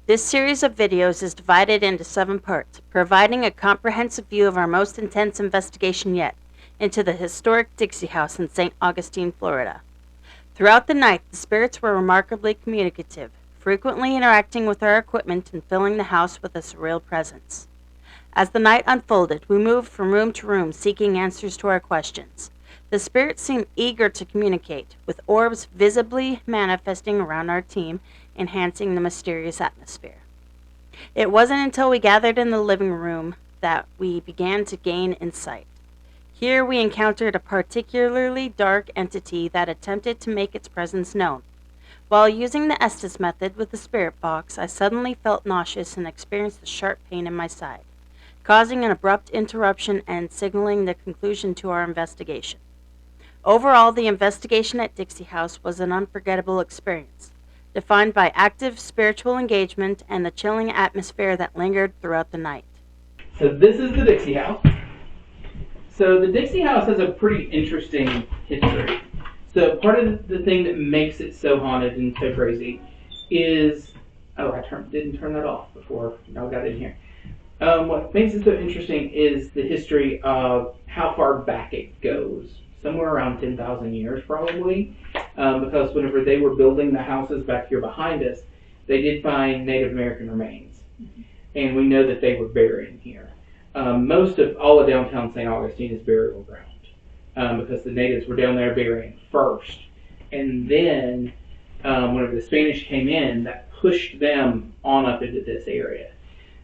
This series of videos is divided into 7 parts, providing a comprehensive view of our most intense investigation yet into the historic Dixie House in St. Augustine, Florida. Throughout the night, the spirits were remarkably communicative, frequently interacting with our equipment and filling the house with a surreal presence. As the night unfolded, we moved from room to room seeking answers to our questions. The spirits seemed eager to communicate, with orbs visibly manifesting around our team, enhancing the mysterious atmosphere. It wasn't until we gathered in the living room that we began to gain insight. Here we encountered a particularly dark entity that attempted to make its presence known. While using the Estes method with the spirit box, I suddenly felt nauseous and experienced a sharp pain in my side, causing an abrupt interruption and signaling the conclusion to our investigation. Overall, the investigation at Dixie House was an unforgettable experience, defined by active spiritual engagement and the chilling atmosphere that lingered throughout the night. So this is the Dixie House. So the Dixie House has a pretty interesting history. So part of the thing that makes it so haunted and so crazy is, I didn't turn that off before I got in here. What makes it so interesting is the history of how far back it goes. Somewhere around 10,000 years probably, because whenever they were building the houses back here behind us, they did find Native American remains. And we know that they were buried here. Most of all of downtown St. Augustine is burial ground, because the natives were down there burying first. And then, whenever the Spanish came in, that pushed them on up into this area.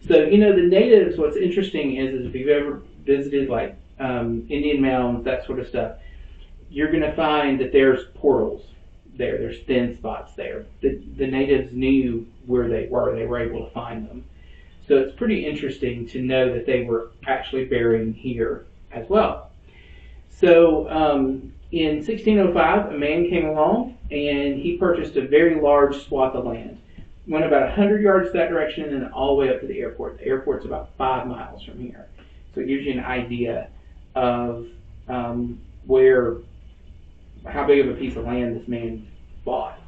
So, the natives, what's interesting is if you've ever visited like Indian mounds, that sort of stuff, you're going to find that there's portals there. There's thin spots there. The natives knew where they were. They were able to find them. So it's pretty interesting to know that they were actually burying here as well. So in 1605, a man came along and he purchased a very large swath of land. Went about 100 yards that direction and all the way up to the airport. The airport's about 5 miles from here. So it gives you an idea of how big of a piece of land this man bought.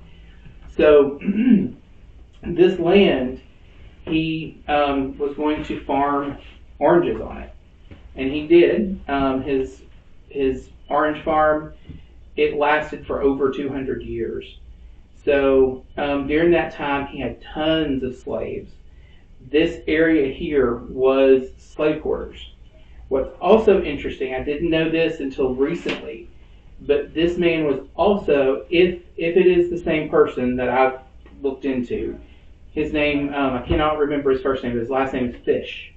So this land, he was going to farm oranges on it, and he did. His orange farm, it lasted for over 200 years. So during that time, he had tons of slaves. This area here was slave quarters. What's also interesting, I didn't know this until recently, but this man was also, if it is the same person that I've looked into, his name, I cannot remember his first name, but his last name is Fish.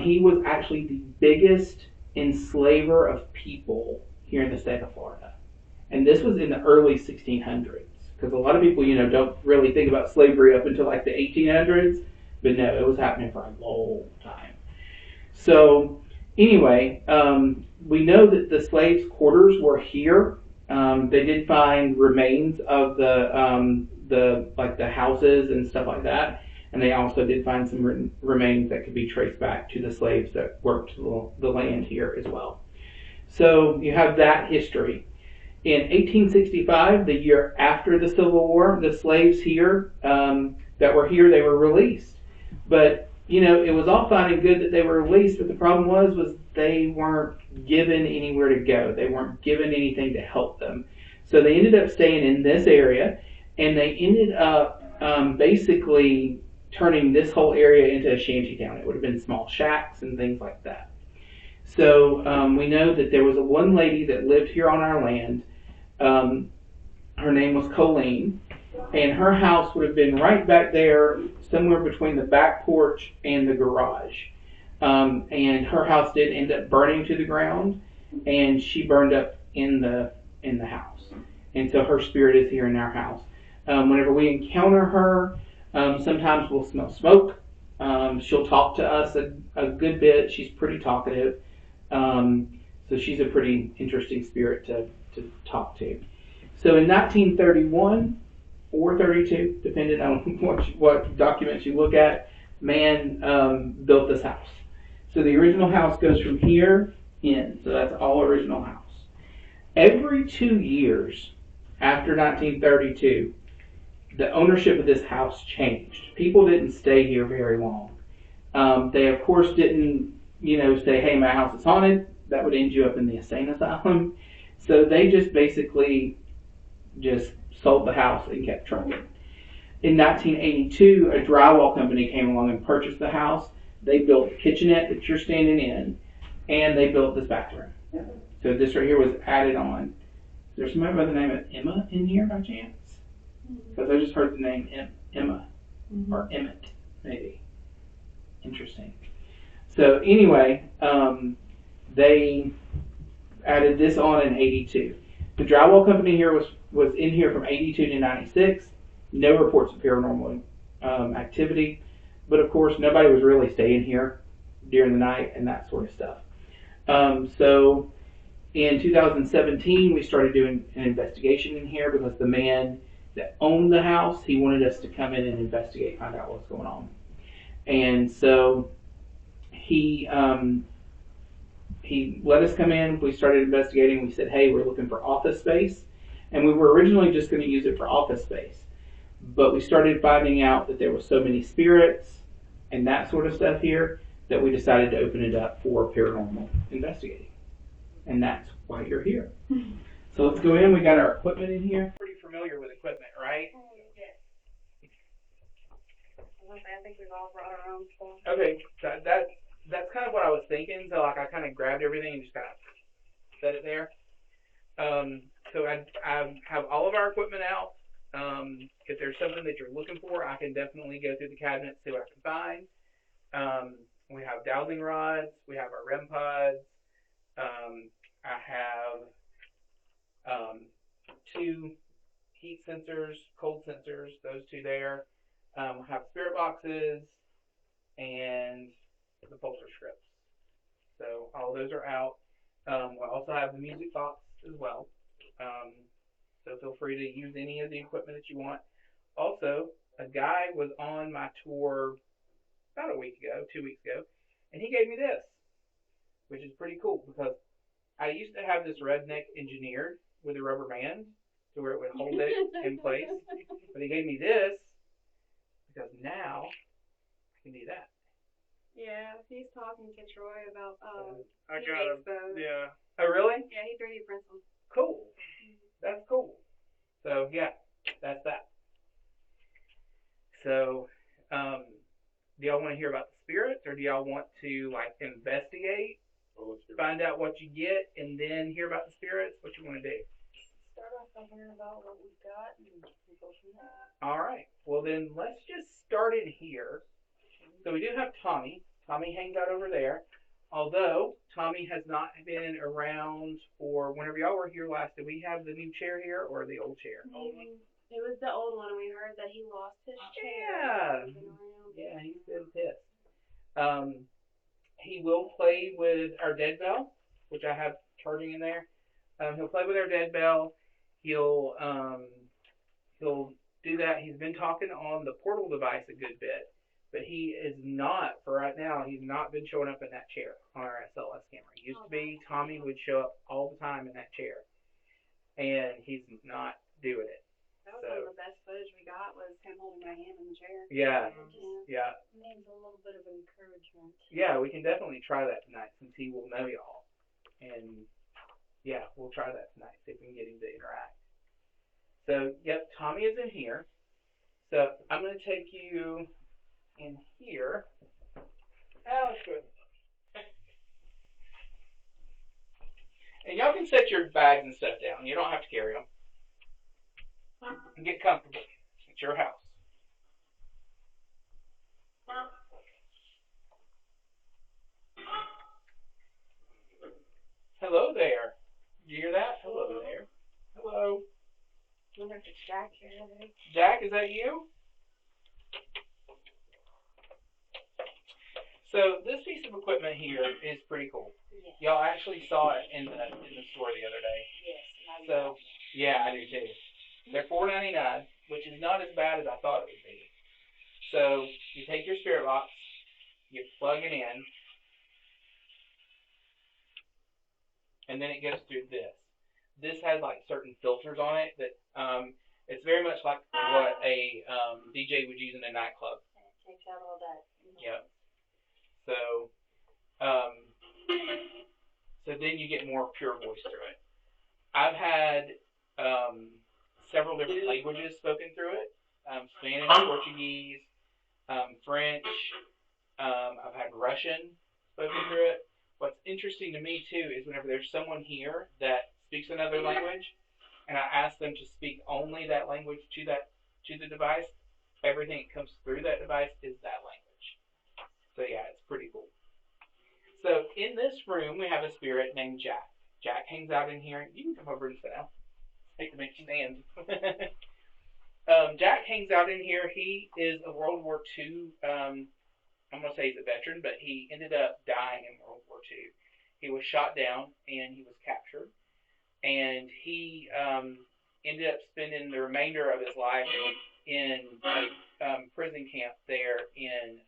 He was actually the biggest enslaver of people here in the state of Florida. And this was in the early 1600s, because a lot of people, don't really think about slavery up until like the 1800s, but no, it was happening for a long time. So anyway, we know that the slaves' quarters were here. They did find remains of the houses and stuff like that, and they also did find some remains that could be traced back to the slaves that worked the land here as well. So you have that history. In 1865, the year after the Civil War, the slaves here that were here, they were released. But it was all fine and good that they were released, but the problem was they weren't given anywhere to go. They weren't given anything to help them. So they ended up staying in this area, and they ended up basically turning this whole area into a shanty town. It would have been small shacks and things like that. So we know that there was one lady that lived here on our land. Her name was Colleen, and her house would have been right back there, somewhere between the back porch and the garage. And her house did end up burning to the ground, and she burned up in the house. And so her spirit is here in our house. Whenever we encounter her, sometimes we'll smell smoke. She'll talk to us a good bit. She's pretty talkative. So she's a pretty interesting spirit to talk to. So in 1931 or 32, depending on what documents you look at, man built this house. So the original house goes from here in. So that's all original house. Every 2 years after 1932, the ownership of this house changed. People didn't stay here very long. They, of course, didn't, say, hey, my house is haunted. That would end you up in the insane asylum. So they just basically just sold the house and kept trucking. In 1982, a drywall company came along and purchased the house. They built the kitchenette that you're standing in, and they built this bathroom. So this right here was added on. Is there somebody by the name of Emma in here by chance? Because I just heard the name Emma, or Emmett, maybe. Interesting. So anyway, they added this on in 82. The drywall company here was in here from 82 to 96. No reports of paranormal activity. But of course, nobody was really staying here during the night and that sort of stuff. So in 2017, we started doing an investigation in here because the man that owned the house, he wanted us to come in and investigate, find out what's going on. And so he let us come in. We started investigating. We said, hey, we're looking for office space. And we were originally just going to use it for office space. But we started finding out that there were so many spirits and that sort of stuff here that we decided to open it up for paranormal investigating. And that's why you're here. So let's go in. We got our equipment in here. Pretty familiar with equipment, right? Yes. I think we've all brought our own stuff. Okay, that's kind of what I was thinking. So like I kind of grabbed everything and just kind of set it there. So I have all of our equipment out. If there's something that you're looking for, I can definitely go through the cabinets, see what I can find. We have dowsing rods. We have our REM pods. I have 2 heat sensors, cold sensors, those 2 there. I have spirit boxes and the pulsar scripts. So all those are out. We also have the music box as well. So feel free to use any of the equipment that you want. Also, a guy was on my tour about a week ago, 2 weeks ago, and he gave me this, which is pretty cool because I used to have this redneck engineered with a rubber band to where it would hold it in place. But he gave me this because now I can do that. Yeah, he's talking to Troy about I got him. Yeah. Oh, really? Yeah, he 3D prints them. Cool. That's cool. So, yeah, that's that. So, do y'all want to hear about the spirits, or do y'all want to, investigate, find out what you get, and then hear about the spirits? What you want to do? Start off by hearing about what we've got and go from there. All right. Well, then let's just start in here. So we do have Tommy. Tommy hangs out over there. Although Tommy has not been around for whenever y'all were here last, did we have the new chair here or the old chair? It was the old one, and we heard that he lost his Yeah. chair. Yeah, he's been pissed. He will play with our dead bell, which I have charging in there. He'll play with our dead bell. He'll do that. He's been talking on the portal device a good bit. But he is not, for right now, he's not been showing up in that chair on our SLS camera. It used to be Tommy would show up all the time in that chair. And he's not doing it. That was one of the best footage we got was him holding my hand in the chair. Yeah. Yeah. Needs a little bit of encouragement. Yeah, we can definitely try that tonight since he will know y'all. And yeah, we'll try that tonight, see if we can get him to interact. So, yep, Tommy is in here. So I'm going to take you in here. Let's go. And y'all can set your bags and stuff down. You don't have to carry them. And get comfortable. It's your house. Hello there. Did you hear that? Hello there. Hello. I wonder if it's Jack here. Jack, is that you? So this piece of equipment here is pretty cool. Yes. Y'all actually saw it in the store the other day. Yes. So yeah, I do too. They're $4.99, which is not as bad as I thought it would be. So you take your spirit box, you plug it in, and then it goes through this. This has certain filters on it that It's very much like what a DJ would use in a nightclub. It takes out all that. Yeah. So, so then you get more pure voice through it. I've had several different languages spoken through it. Spanish, Portuguese, French. I've had Russian spoken through it. What's interesting to me too is whenever there's someone here that speaks another language, and I ask them to speak only that language to the device, everything that comes through that device is that language. So yeah, it's pretty cool. So in this room we have a spirit named Jack. Jack hangs out in here. You can come over and sit down. I hate to make you stand. Jack hangs out in here. He is a World War II. I'm going to say he's a veteran, but he ended up dying in World War II. He was shot down and he was captured. And he ended up spending the remainder of his life in a prison camp there in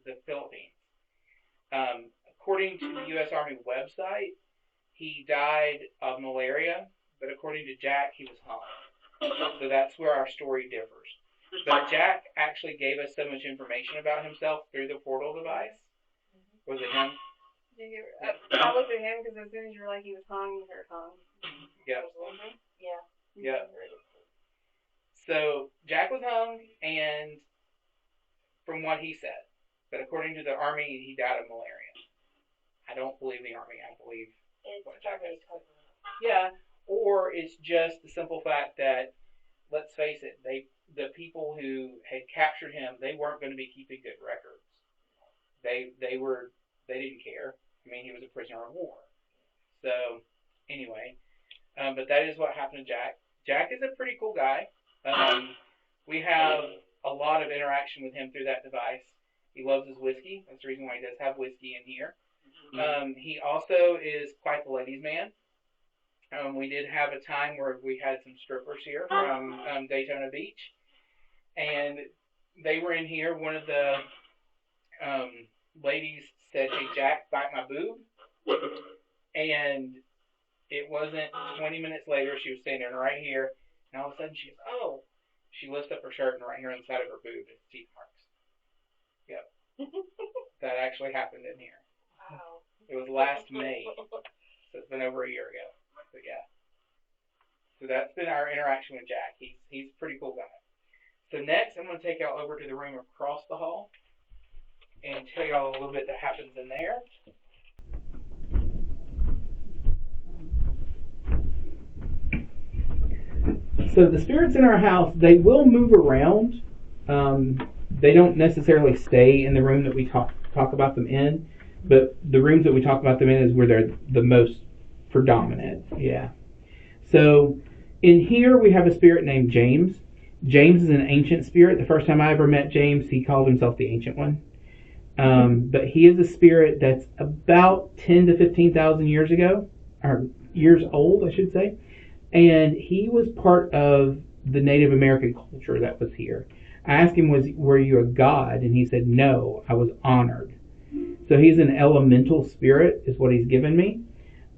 the Philippines. According to the U.S. Army website, he died of malaria, but according to Jack, he was hung. So that's where our story differs. But Jack actually gave us so much information about himself through the portal device. Was it him? I looked at him because as soon as you were like he was hung, you heard hung. Yep. Yeah. Yep. So Jack was hung, and from what he said, but according to the Army, he died of malaria. I don't believe the Army. I believe what Jack has said. Yeah, or it's just the simple fact that, let's face it, the people who had captured him, they weren't going to be keeping good records. They didn't care. I mean, he was a prisoner of war. So anyway, but that is what happened to Jack. Jack is a pretty cool guy. We have a lot of interaction with him through that device. He loves his whiskey. That's the reason why he does have whiskey in here. He also is quite the ladies' man. We did have a time where we had some strippers here from Daytona Beach, and they were in here. One of the ladies said, "Hey, Jack, bite my boob," and it wasn't 20 minutes later, she was standing right here, and all of a sudden she goes, "Oh." She lifts up her shirt, and right here on the side of her boob is teeth marks. Yep. That actually happened in here. Wow. It was last May, so it's been over a year ago. But yeah. So that's been our interaction with Jack. He's a pretty cool guy. So next, I'm going to take y'all over to the room across the hall and tell y'all a little bit that happens in there. So the spirits in our house, they will move around. They don't necessarily stay in the room that we talk about them in, but the rooms that we talk about them in is where they're the most predominant. Yeah. So in here we have a spirit named James. James is an ancient spirit. The first time I ever met James, he called himself the Ancient One. But he is a spirit that's about 10 to 15,000 years ago, or years old, I should say. And he was part of the Native American culture that was here. I asked him, were you a god? And he said, no, I was honored. So he's an elemental spirit, is what he's given me.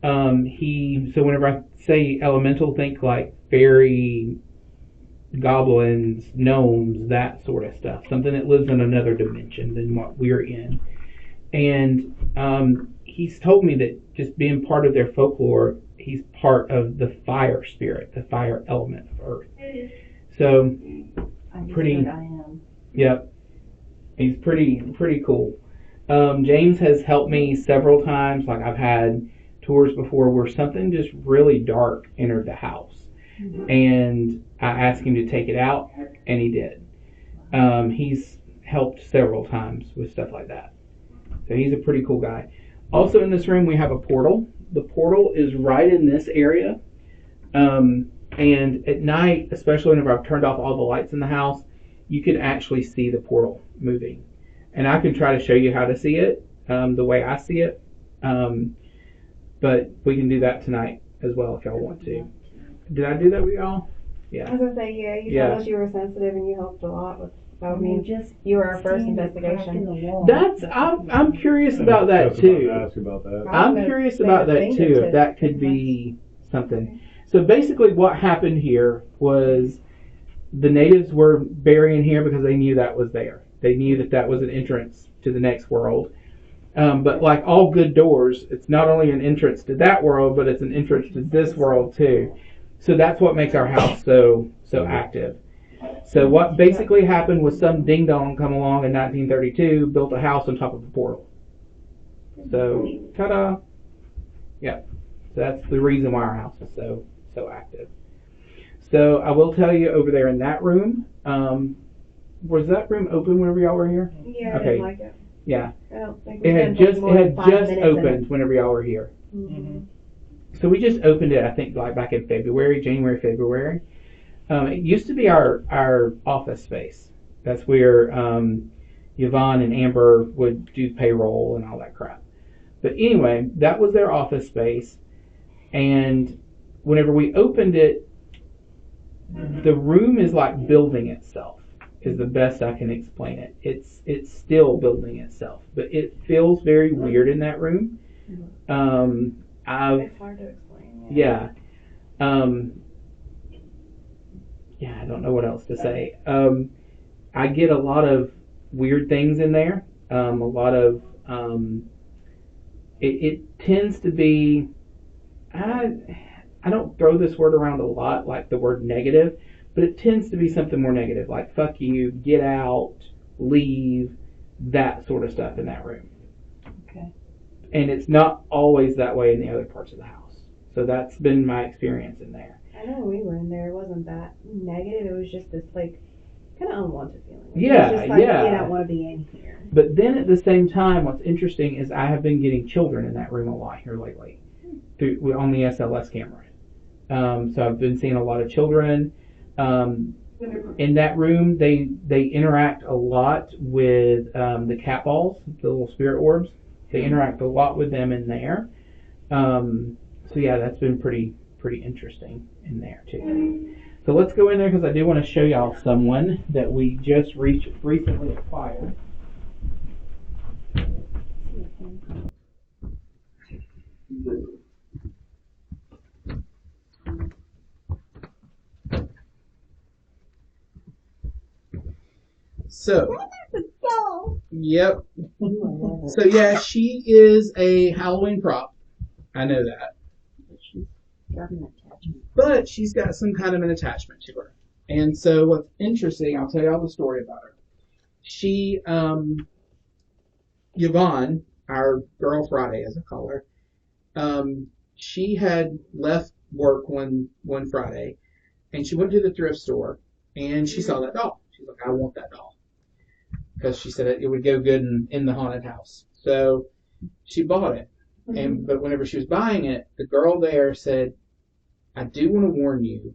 So whenever I say elemental, think like fairy, goblins, gnomes, that sort of stuff. Something that lives in another dimension than what we're in. And he's told me that just being part of their folklore, he's part of the fire spirit, the fire element of Earth. So pretty. I am. Yep. He's pretty cool. James has helped me several times. Like I've had tours before where something just really dark entered the house. Mm-hmm. And I asked him to take it out, and he did. He's helped several times with stuff like that. So he's a pretty cool guy. Also in this room we have a portal. The portal is right in this area. And at night, especially whenever I've turned off all the lights in the house, you can actually see the portal moving. And I can try to show you how to see it, the way I see it. But we can do that tonight as well if y'all want to. Did I do that with y'all? Yeah. I was going to say, yeah, you told us you were sensitive and you helped a lot with, you were our first investigation. I'm curious about that too. Ask about that. I'm curious about that too, if that could be something. So basically what happened here was the natives were burying here because they knew that was there. They knew that that was an entrance to the next world. But like all good doors, it's not only an entrance to that world, but it's an entrance to this world too. So that's what makes our house so active. So what basically happened was some ding dong come along in 1932, built a house on top of a portal. So ta-da! Yeah. So that's the reason why our house is so active. So I will tell you, over there in that room, was that room open whenever y'all were here? Yeah, I Okay. didn't like it. Yeah. I don't think It had just opened opened whenever y'all were here. Mm-hmm. So we just opened it, I think, like back in January, February. It used to be our office space. That's where Yvonne and Amber would do payroll and all that crap. But anyway, that was their office space. And whenever we opened it, the room is like building itself, is the best I can explain it. It's still building itself, but it feels very weird in that room. It's hard to explain. Yeah. I don't know what else to say. I get a lot of weird things in there. A lot of it tends to be. I don't throw this word around a lot, like the word negative, but it tends to be something more negative, like fuck you, get out, leave, that sort of stuff in that room. Okay. And it's not always that way in the other parts of the house. So that's been my experience in there. I know when we were in there, it wasn't that negative. It was just this like kind of unwanted feeling. Like, Yeah, it was just like, yeah. You don't want to be in here. But then at the same time, what's interesting is I have been getting children in that room a lot here lately, on the SLS camera. So I've been seeing a lot of children. In that room, they interact a lot with the cat balls, the little spirit orbs. They interact a lot with them in there. So yeah, that's been pretty interesting in there too. So let's go in there because I do want to show y'all someone that we just recently acquired. So, yep. So yeah, she is a Halloween prop. I know that. But she's got some kind of an attachment to her. And so what's interesting, I'll tell you all the story about her. She, Yvonne, our girl Friday as I call her, she had left work one Friday and she went to the thrift store and she saw that doll. She's like, I want that doll. Because she said it would go good in the haunted house. So she bought it. But whenever she was buying it, the girl there said, I do want to warn you,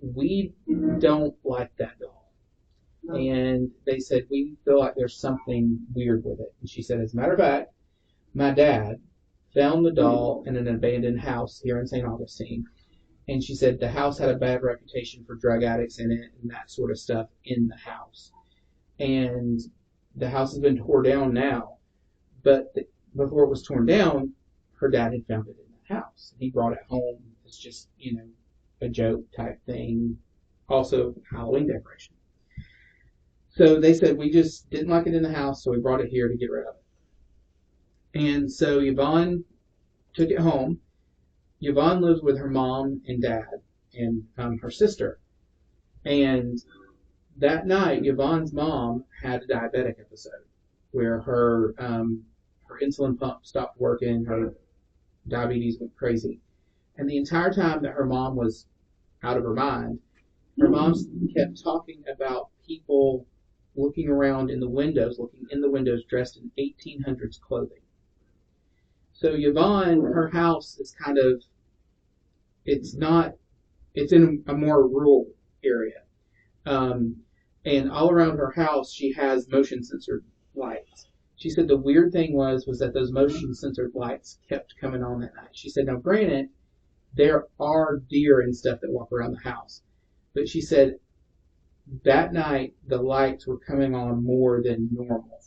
we don't like that doll. And they said, we feel like there's something weird with it. And she said, as a matter of fact, my dad found the doll in an abandoned house here in St. Augustine. And she said the house had a bad reputation for drug addicts in it and that sort of stuff in the house. And the house has been torn down now. But before it was torn down, her dad had found it in the house. He brought it home. It's just, a joke type thing. Also, Halloween decoration. So they said, we just didn't like it in the house, so we brought it here to get rid of it. And so Yvonne took it home. Yvonne lives with her mom and dad and her sister. And that night, Yvonne's mom had a diabetic episode where her insulin pump stopped working, her diabetes went crazy. And the entire time that her mom was out of her mind, her mom kept talking about people looking in the windows dressed in 1800s clothing. So Yvonne, her house is it's in a more rural area. And all around her house, she has motion censored lights. She said the weird thing was that those motion censored lights kept coming on that night. She said, now granted, there are deer and stuff that walk around the house. But she said that night the lights were coming on more than normal.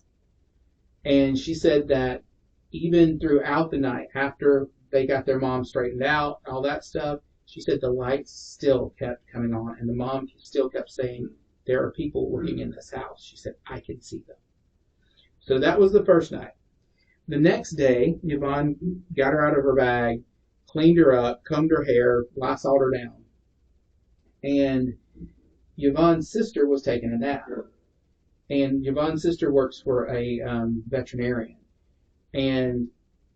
And she said that even throughout the night, after they got their mom straightened out, all that stuff, She said the lights still kept coming on, and the mom still kept saying, there are people looking in this house. She said, I can see them. So that was the first night. The next day, Yvonne got her out of her bag, cleaned her up, combed her hair, Lysoled her down. And Yvonne's sister was taking a nap. And Yvonne's sister works for a veterinarian. And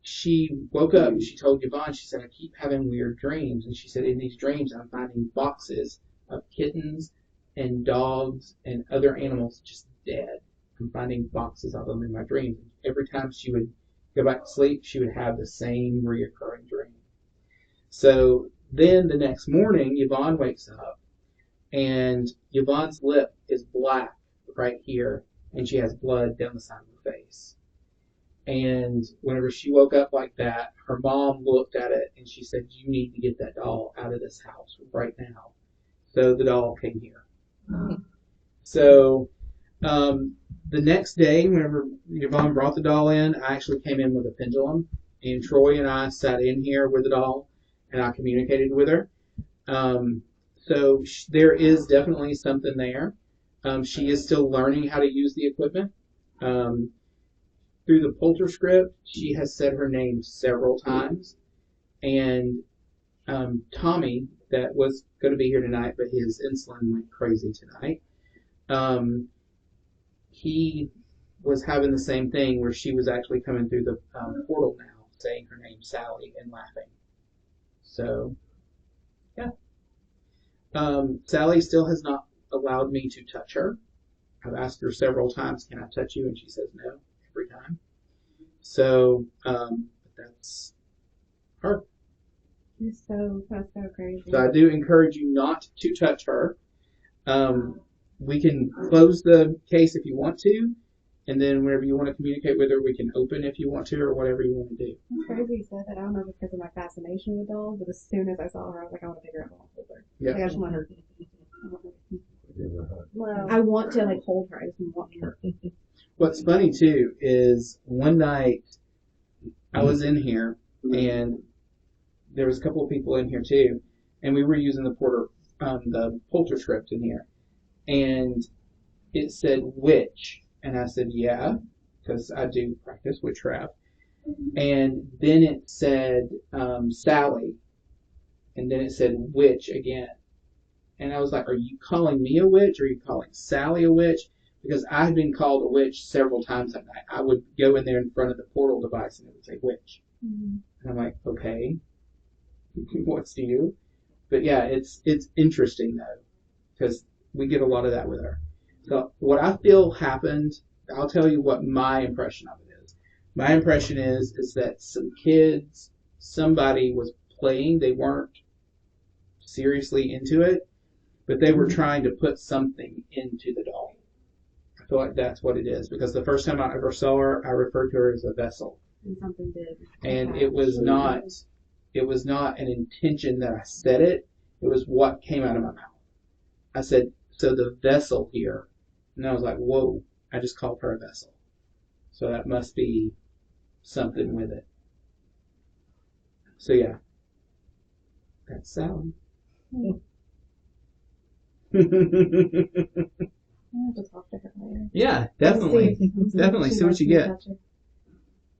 she woke up and she told Yvonne, she said, I keep having weird dreams. And she said, in these dreams, I'm finding boxes of kittens and dogs and other animals just dead. I'm finding boxes of them in my dreams. Every time she would go back to sleep, she would have the same reoccurring dream. So then the next morning, Yvonne wakes up, and Yvonne's lip is black right here, and she has blood down the side of her face. And whenever she woke up like that, her mom looked at it, and she said, you need to get that doll out of this house right now. So the doll came here. So the next day, whenever Yvonne brought the doll in, I actually came in with a pendulum, and Troy and I sat in here with the doll, and I communicated with her. So there is definitely something there. She is still learning how to use the equipment. Through the Polter script, she has said her name several times, and Tommy, that was going to be here tonight, but his insulin went crazy tonight. He was having the same thing where she was actually coming through the portal now, saying her name Sally and laughing. So, yeah. Sally still has not allowed me to touch her. I've asked her several times, can I touch you? And she says no every time. So, that's her. That's so crazy. So I do encourage you not to touch her. We can close the case if you want to, and then whenever you want to communicate with her, we can open if you want to, or whatever you want to do. It's crazy you said that. I don't know if it's because of my fascination with dolls, but as soon as I saw her, I was like, I want to take her out and hold her. Yeah. Like, I just want her. Well, I want to like hold her. I just want her. What's funny too is one night I was in here, and there was a couple of people in here too, and we were using the Polter script in here, and it said witch, and I said yeah, because I do practice witchcraft, and then it said Sally, and then it said witch again, and I was like, are you calling me a witch, or are you calling Sally a witch? Because I had been called a witch several times that night. I would go in there in front of the portal device, and it would say witch, and I'm like, okay. What's to you? But yeah, it's interesting though, because we get a lot of that with her. So what I feel happened, I'll tell you what my impression of it is. My impression is that some kids, somebody was playing, they weren't seriously into it, but they were trying to put something into the doll. I feel like that's what it is, because the first time I ever saw her, I referred to her as a vessel. And something did. And it was not an intention that I said it. It was what came out of my mouth. I said, so the vessel here. And I was like, whoa, I just called her a vessel. So that must be something with it. So yeah. That's Sally. I have to talk to her later. Yeah, definitely. Definitely. See what you get.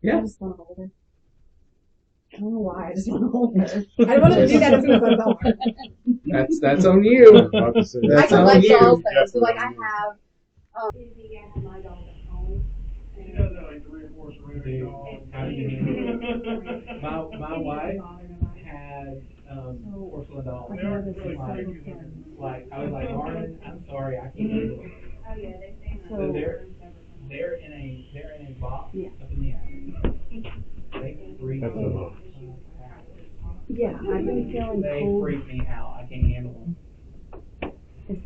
Yeah. I just want to hold her. I don't know why. I just want to hold her. I don't want to do that as soon as I saw her. That's on you. About to say, I That's on collect you. dolls though, so like I have. My dolls at home. She does that like 3 or 4 ceramic dolls. How do you handle it? My wife had porcelain dolls. They're really creepy. Like I was like, Marvin, I'm sorry, I can't handle it. Oh yeah, they stay in So they're in a box up in the attic. They freak That's me enough. Yeah, I've been feeling They cold. freak me out. I can't handle them.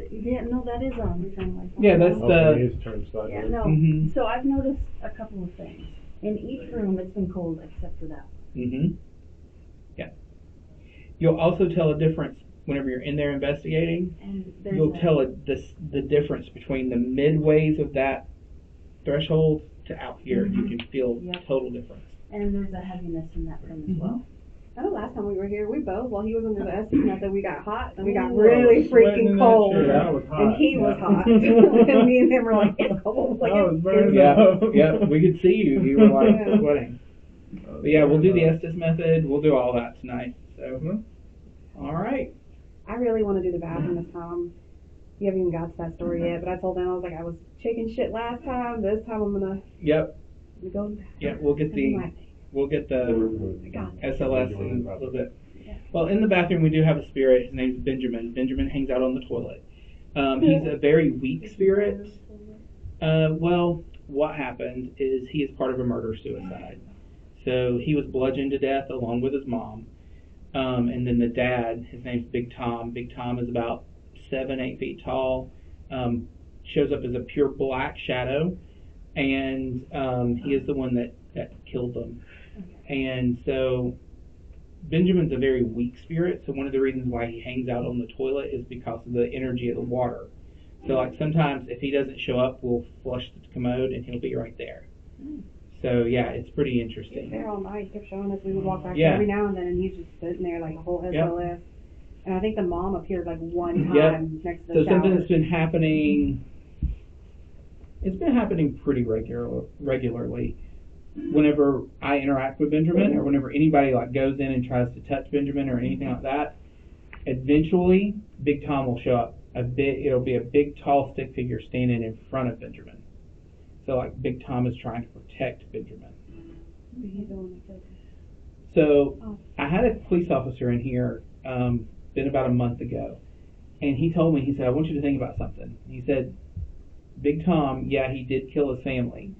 Yeah, no, that is on something like that. Yeah, that's Okay, his turn side. Yeah, no. Mhm. So I've noticed a couple of things. In each room, it's been cold except for that one. Mm-hmm. Yeah. You'll also tell a difference whenever you're in there investigating. And there's You'll tell the difference between the midways of that threshold to out here. You can feel Yeah. total difference. And there's a heaviness in that room as well. I know last time we were here, we both, while he was under the Estes method, we got hot and we got Ooh, really sweating in freaking that cold. shit. I was hot. And he was Yeah. hot. And me and him were like, it's cold. Like, I was it's burning Yeah, up. yeah, we could see you. You were like Yeah. sweating. But yeah, we'll do the Estes method. We'll do all that tonight. So, all right. I really want to do the bathroom this time. You haven't even got to that story yet, but I told them, I was like, I was shaking shit last time. This time I'm gonna Yep. go in the bathroom. Yeah, we'll get the SLS in a little bit. Well, in the bathroom we do have a spirit. His name's Benjamin. Benjamin hangs out on the toilet. He's a very weak spirit. Well, what happened is he is part of a murder-suicide. So he was bludgeoned to death along with his mom. And then the dad, his name's Big Tom. Big Tom is about 7-8 feet tall. Shows up as a pure black shadow. And he is the one that killed them. And so Benjamin's a very weak spirit, so one of the reasons why he hangs out on the toilet is because of the energy of the water. So like sometimes if he doesn't show up, we'll flush the commode and he'll be right there. So yeah, it's pretty He was interesting. there all night. He kept showing us. We would walk back Yeah. every now and then, and he's just sitting there like a whole SLS. And I think the mom appeared like one time Yep. next to So the something shower. that's been happening, it's been happening pretty regularly. Whenever I interact with Benjamin, or whenever anybody like goes in and tries to touch Benjamin or anything like that, eventually Big Tom will show up. It'll be a big, tall stick figure standing in front of Benjamin. So like Big Tom is trying to protect Benjamin. He's the one that killed him. So I had a police officer in here, been about a month ago, and he told me, he said, I want you to think about something. He said, Big Tom, yeah, he did kill his family,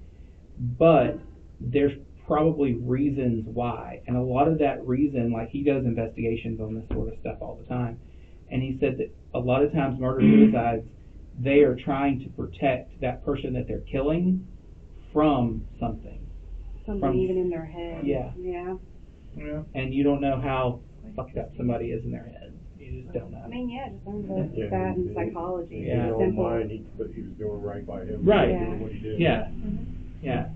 but there's probably reasons why. And a lot of that reason, like he does investigations on this sort of stuff all the time. And he said that a lot of times murder-suicides, they are trying to protect that person that they're killing from something. Something even in their head. Yeah. Yeah. Yeah. And you don't know how fucked up somebody is in their head. You just don't know. I mean, yeah, just learn that in psychology. Yeah. It's His own simple. mind, but he was doing right by him. Right. Doing what he did. Yeah. Yeah.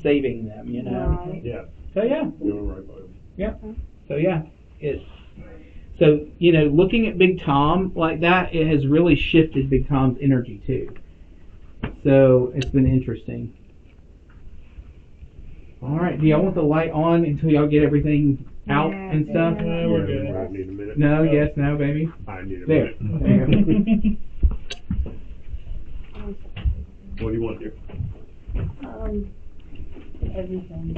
Saving them, you know. Right. Yeah. So yeah. Doing right by him. Yeah. So yeah. So, you know, looking at Big Tom like that, it has really shifted Big Tom's energy too. So it's been interesting. All right. Do y'all want the light on until y'all get everything out Yeah, and stuff? Yeah, we're good. I need a minute. No, yes, no, baby. I need a There. minute. There you go. What do you want here? Everything.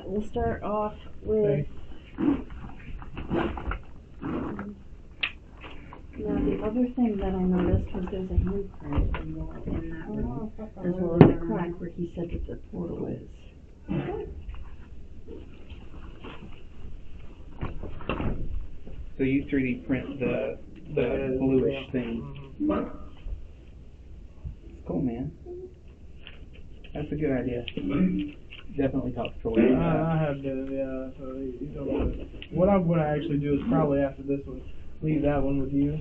We'll start off with. Now, the other thing that I noticed was there's a handprint in that room, as well as a crack where he said that the portal is. So you 3D print the bluish thing. Cool, man. That's a good idea. Definitely talk to Troy. I have been, yeah. So you know, what I'm going to actually do is probably after this one, leave that one with you.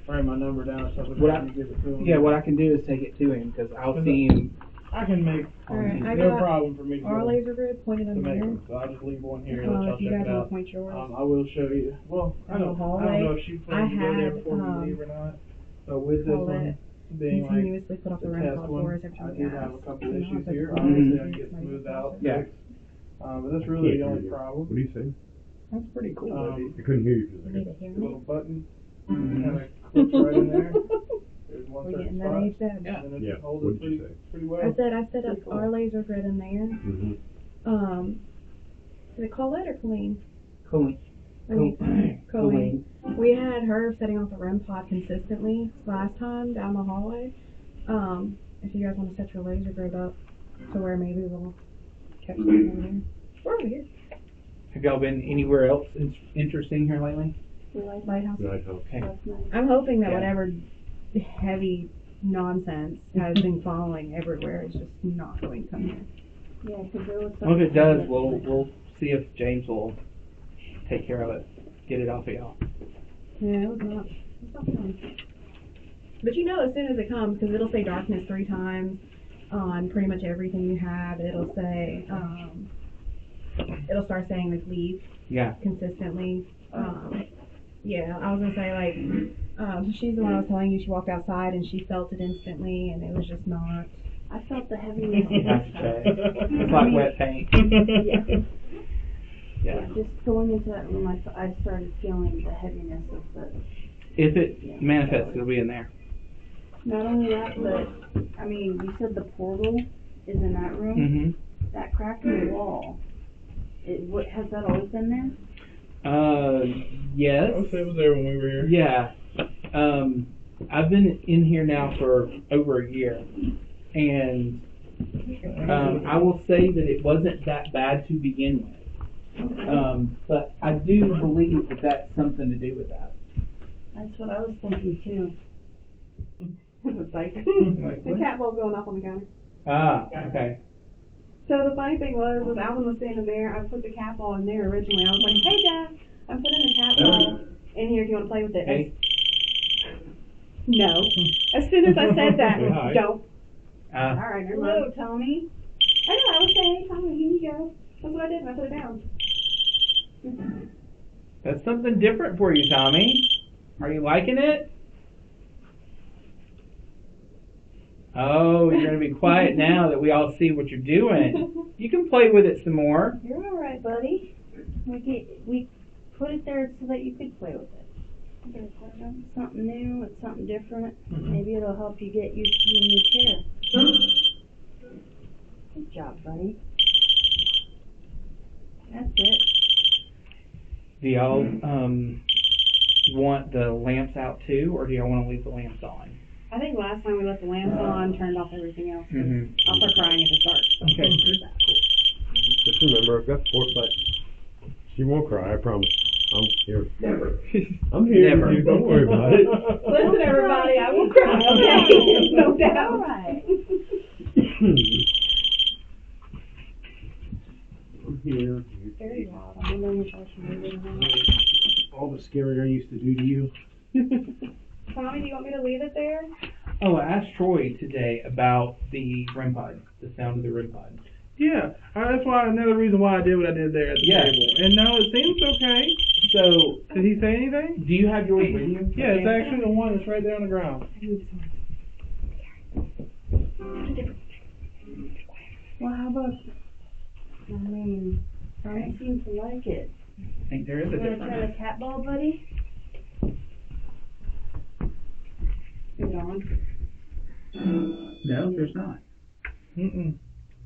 Write my number down or something. What I- and give it to him. Yeah, what I can do is take it to him because I'll see him. I can make. Alright, I no got problem for me to, our laser grid pointed to in make there. them. So I'll just leave one here. Let y'all If you check guys it want out. to point yours. I will show you. Well, I In the don't hallway, know if she plans to go there I before had, we leave or not. But with this call one it being like continuously put off the the REM test pod one, floors every time I we did gas. have a couple You know, issues but here. the Obviously, I laser can get grid smoothed out. Yeah. But that's really the only What problem. do you say? That's pretty cool. I couldn't hear you for a We need second. a hearing The little aid. button kind of clips right in there. There's one We're certain getting that spot. age then. Yeah. And it Yeah, just holds what it did you pretty, say? pretty I well. said I set up Pretty cool. our laser grid in there. Mm-hmm. Is it Colette or Colleen? Cool. Colleen. We had her setting off the REM pod consistently last time down the hallway. If you guys want to set your laser grid up to where maybe we'll catch something over here. We're over here. Have y'all been anywhere else interesting here lately? Lighthouse. Nice house. Okay. I'm hoping that Yeah. whatever heavy nonsense has been following everywhere is just not going to come here. Yeah, because there was Well, if it does, we'll see if James will take care of it. Get it off of y'all. Yeah, it's not fun. But you know as soon as it comes, because it'll say darkness 3 times on pretty much everything you have. It'll say it'll start saying like leave Yeah. consistently. Yeah, I was gonna say like, she's the one I was telling you. She walked outside and she felt it instantly, and it was just not. I felt the heaviness. That's okay. It's like wet paint. Yeah. Yeah. Just going into that room, I started feeling the heaviness of the. If it manifests, it'll be in there. Not only that, but I mean, you said the portal is in that room. Mm-hmm. That crack in the wall. Has that always been there? Yes. I would say it was there when we were here. Yeah. I've been in here now for over a year, and I will say that it wasn't that bad to begin with. But I do believe that that's something to do with that. That's what I was thinking too. It's like Like the what? cat ball's going off on the counter. Ah, okay. So the funny thing was Alvin was standing there. I put the cat ball in there originally. I was like, hey Dad, I'm putting the cat ball in here if you want to play with it. Hey. No. As soon as I said that, Hi. don't. Uh, Alright, never Hello, mind. Tommy. I know, I was saying, hey Tommy, here you go. That's what I did and I put it down. that's something different for you, Tommy. Are you liking it? Oh, you're going to be quiet now that we all see what you're doing. You can play with it some more. You're all right, buddy. We put it there so that you could play with it. It's something new. It's something different. Maybe it'll help you get used to your new chair. Good job, buddy. That's it. Do y'all want the lamps out too, or do y'all want to leave the lamps on? I think last time we left the lamps on, turned off everything else. Mm-hmm. I'll start crying if it's dark. Okay. Just remember, I've got foresight. She won't cry, I promise. I'm here. Never. I'm here Never. with you, don't worry about it. Listen, everybody, I will cry, okay? No doubt. All right. I'm here. Very loud. I'm wondering if I should move it around. All the scary I used to do to you. Tommy, do you want me to leave it there? Oh, I asked Troy today about the REM pod, the sound of the REM pod. Yeah, that's why another reason why I did what I did there at the Yeah. table. And no, it seems okay. So, Did he say anything? do you have yours with you? Yeah, it's actually the one that's right there on the ground. Well, how about? I mean, I seem to like it. I think there is a You want to try difference. the cat ball, buddy? Is it on? No, there's not. Mm-mm.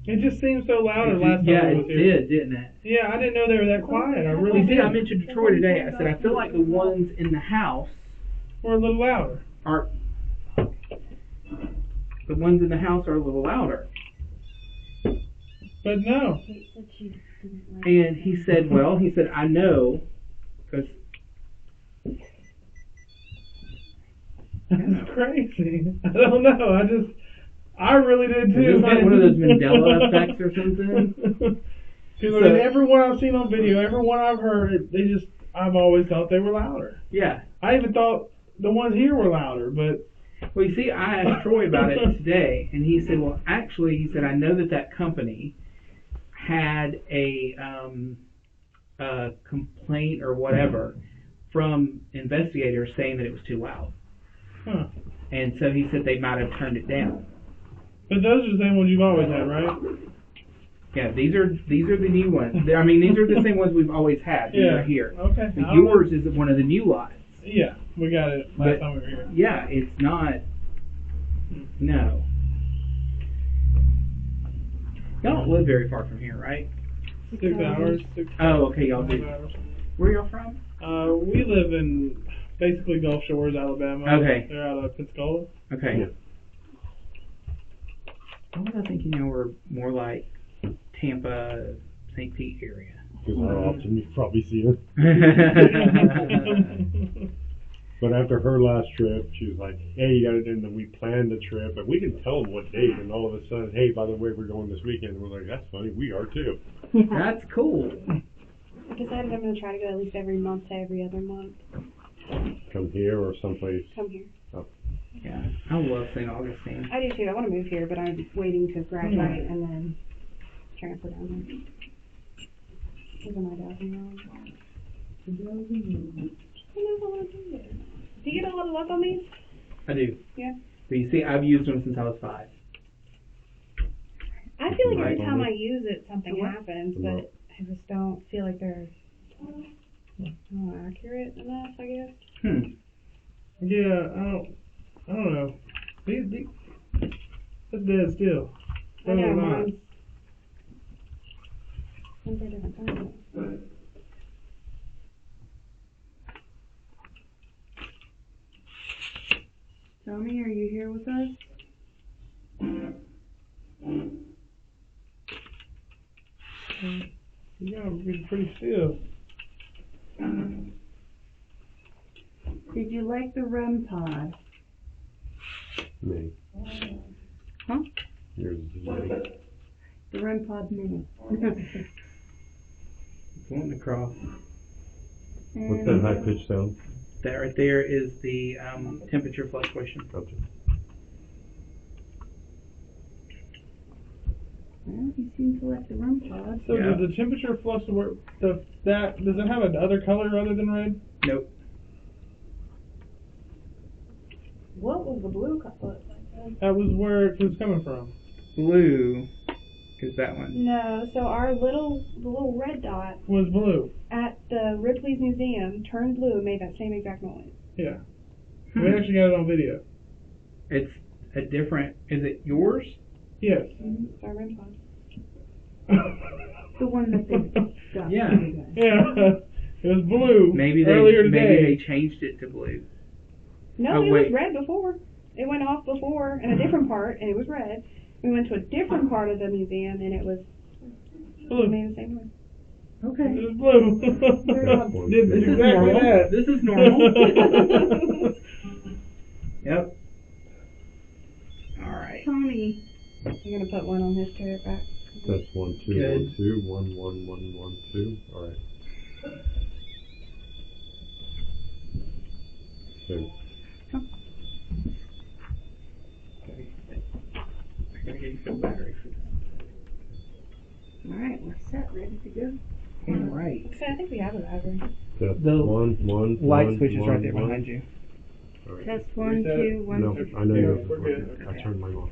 It just seemed so louder last time Yeah, I it was here. did, didn't it? Yeah, I didn't know they were that quiet. I really You see, did. I mentioned to Troy today, I said, I feel like the ones in the house We're a little louder. are, the ones in the house are a little louder. But no. Kate said she didn't like And he said, well, he said, I know, because That's crazy. I don't know. I really did too. is this like one of those Mandela effects or something? Because everyone I've seen on video, everyone I've heard, I've always thought they were louder. Yeah. I even thought the ones here were louder, but Well, you see, I asked Troy about it today, and he said, well, actually, he said, I know that company had a complaint or whatever from investigators saying that it was too loud. huh. And so he said they might have turned it down. But those are the same ones you've always had, right? Yeah, these are the new ones. I mean, these are the same ones we've always had. These are here. Okay. But yours is one of the new lots. Yeah, we got it last time we were here. Yeah, it's not. No. Y'all don't live very far from here, right? 6 hours. Oh, okay, y'all do. hours. Where y'all from? We live in basically Gulf Shores, Alabama. Okay. They're out of Pensacola. Okay. Yeah. I was thinking y'all were more like Tampa, St. Pete area. Because how often you probably see it. But after her last trip, she was like, hey, you got it in, and we planned the trip, and we didn't tell them what date, and all of a sudden, hey, by the way, we're going this weekend. And we're like, that's funny, we are too. That's cool. I decided I'm going to try to go at least every month to every other month. Come here or someplace. Come here. Yeah, I love St. Augustine. I do too. I want to move here, but I'm waiting to graduate and then transfer down there. Those are my dozen rounds. I don't know if I want to do it. Do you get a lot of luck on these? I do. Yeah. But you see, I've used them since I was 5. I feel like every Right. time I use it, something What? happens, No. but I just don't feel like they're accurate enough, I guess. Yeah, I don't know. These that's dead still. I know, Those are not. mine's are different kinds. Tommy, are you here with us? You gotta be pretty still. Did you like the REM pod? Me. Huh? Yours is me. The REM pod mini. Going across. What's that high pitched sound? That right there is the temperature fluctuation. Gotcha. Well, you seem to like the REM pod. So Yeah. does the temperature fluctuate? Does it have another color other than red? Nope. What was the blue color? That was where it was coming from. Blue is that one. No, so the little red dot Was blue. at the Ripley's Museum turned blue and made that same exact noise. Yeah. We actually got it on video. It's a different. Is it yours? Yes. It's our REM pod. The one that they got. Yeah. for you guys. Yeah. It was blue. Maybe earlier today. maybe they changed it to blue. No, Oh, it wait. was red before. It went off before in a different part, and it was red. We went to a different part of the museum, and it was Blue. it made the same noise. Okay. It was blue. Did This is exactly normal. that. This is normal. Yep. All right. Tommy, you're gonna put one on his chair back. That's 1 2 Good. 1 2 1 1 1 1 2. All right. Okay. I gotta get you some battery for this. All right, we're set, ready to go. All right. Okay, I think we have a battery. Test The 1 Light switch is right there behind you. All right. Test 1 Reset. 2 1 No, 2. I know Yeah, yours. we're good. I turned mine off.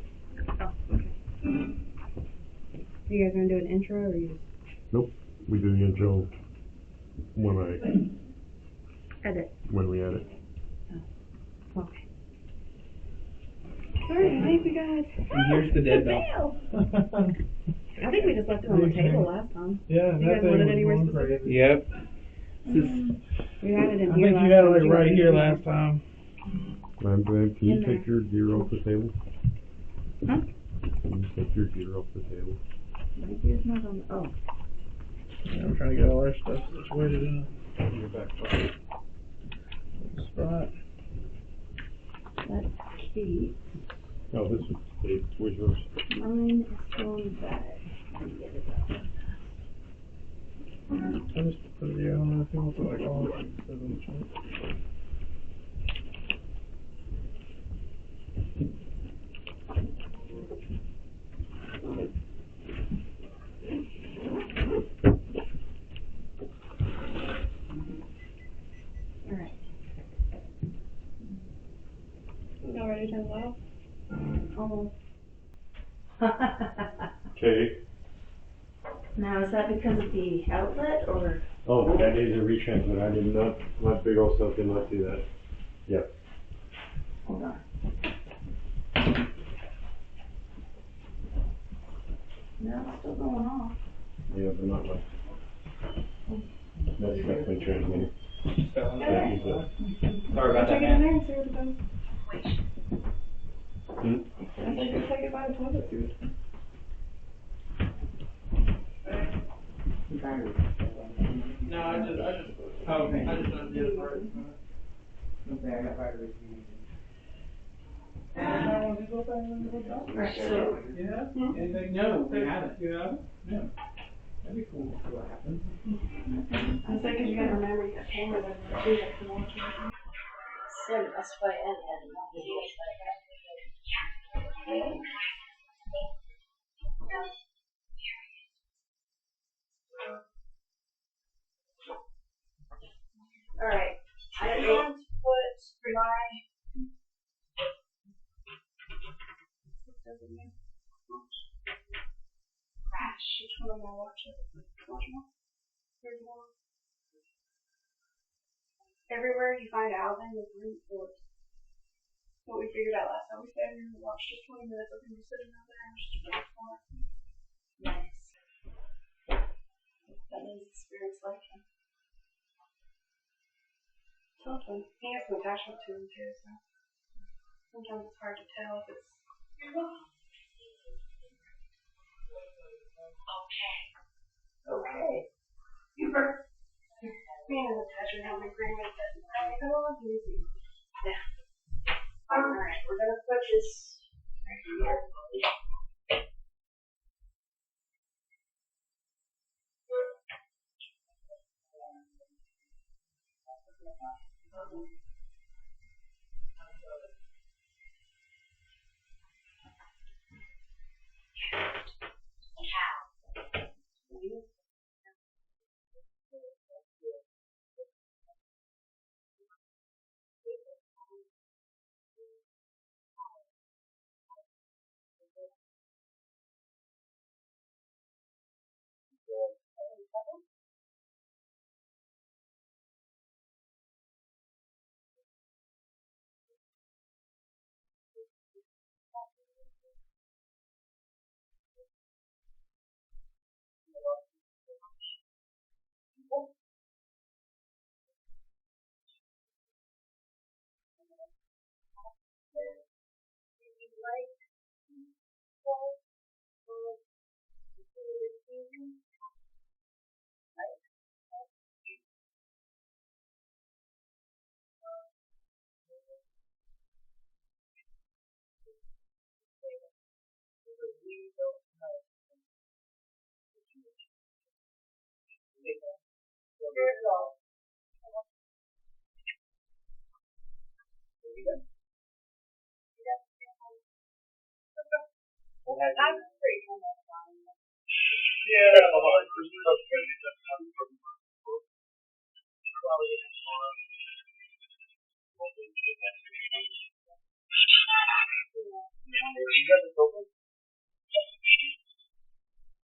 You guys gonna do an intro or you? We do the intro when Edit. we edit. Okay. All right, thank you guys. And here's the dead bell. I think we just left it on the table last time. Yeah, You that guys thing want it was anywhere going specific? crazy. Yep. This is We had it in I here think last you had it time. like but right you here wanted last time. Ma'am, can you In take your gear off the table? Huh? Can you take your gear off the table? My gear's not on. Oh. Yeah, I'm trying to get all our stuff situated in Your back pocket. a spot. Let's keep. Oh, this is Dave. Where's yours? Mine is still in the bag. Get it out. I just put it here. I don't know if you want to like all of it. Y'all ready to turn the light off? Almost. Okay. Now, is that because of the outlet or? Oh, that is a retransmit. I did not, my big old stuff did not do that. Yep. Hold on. No, it's still going off. Yeah, but not much. That's definitely transmitting. That is it. sorry about Check that, it in man. there and see what it does. Hmm? I think just take it by the toilet. No, I just undid it first. Okay, I got batteries. Right, so, Yeah? Anything? No, we haven't. You have it? No. That'd be cool to see what happens. I was thinking you gotta remember you got camera there. Do that to watch it. send us by and videos. Crash. Which one am I watching? Watch more. There's more. Everywhere you find Alvin, the green force. What we figured out last time. We said we watched just 20 minutes of him just sitting out there and just Nice. that means the spirits like him. Something. He has some attachment to him too, so sometimes it's hard to tell if it's. Okay. Super. Me and his attachment have an agreement that come on, easy. Yeah. Alright, we're gonna put this right here.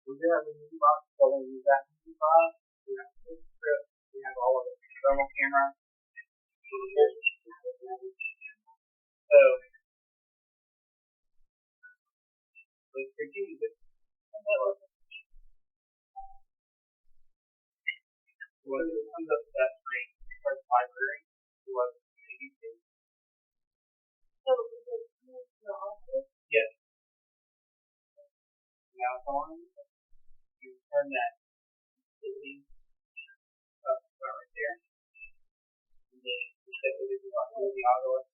We do have a new box, so we'll use that new box. We have this strip. We have all of the thermal camera. So, let's continue this. When it comes up to that screen, press library. Was ABC. So, is it the office? Yes. Now it's on. You turn that activity up right there. And then you set it to the auto